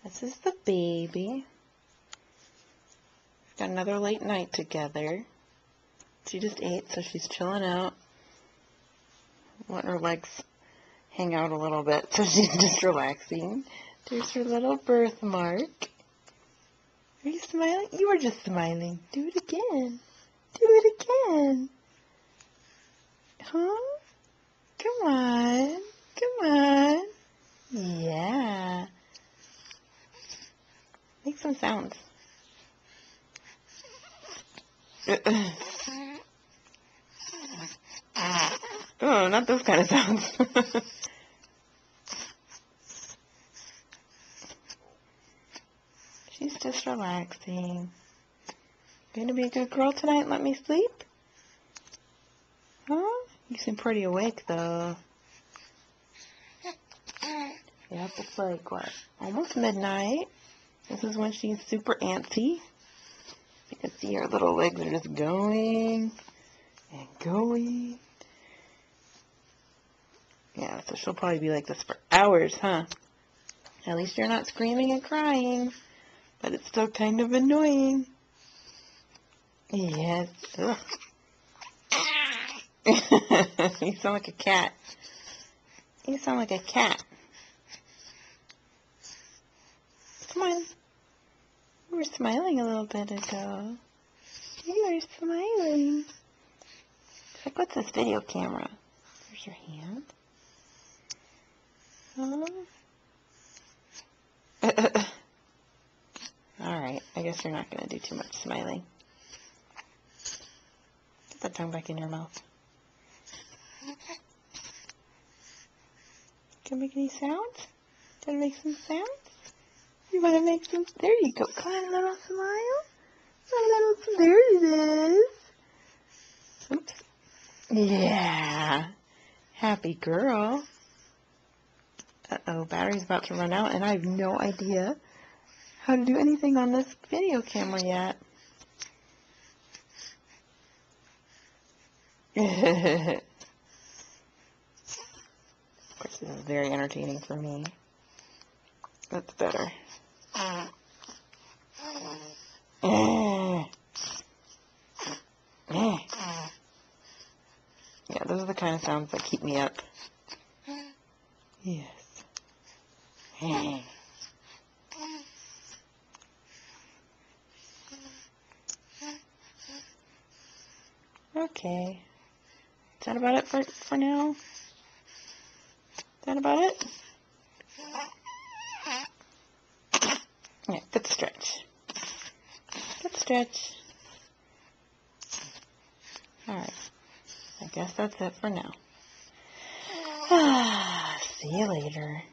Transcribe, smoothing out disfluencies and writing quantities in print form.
This is the baby. We've got another late night together. She just ate, so she's chilling out. Letting her legs hang out a little bit, so she's just relaxing. There's her little birthmark. Are you smiling? You were just smiling. Do it again. Do it again. Huh? Come on. Come on. Yeah. Make some sounds. Oh, not those kind of sounds. She's just relaxing. Gonna be a good girl tonight and let me sleep? Huh? You seem pretty awake, though. Yep, it's like, what, almost midnight. This is when she's super antsy. You can see her little legs are just going and going. Yeah, so she'll probably be like this for hours, huh? At least you're not screaming and crying, but it's still kind of annoying. Yes. Ugh. You sound like a cat. You sound like a cat. Smile. You were smiling a little bit ago. You were smiling. It's like, what's this video camera? There's your hand. Alright, I guess you're not going to do too much smiling. Get that tongue back in your mouth. Can you make any sounds? Can you make some sounds? You want to make some? There you go. Come on, a little smile. There it is. Oops. Yeah. Happy girl. Uh-oh, battery's about to run out, and I have no idea how to do anything on this video camera yet. Of course, this is very entertaining for me. That's better. Yeah, those are the kind of sounds that keep me up. Yes. Okay. Is that about it for now? Is that about it? Yeah, good stretch. Good stretch. Alright. I guess that's it for now. See you later.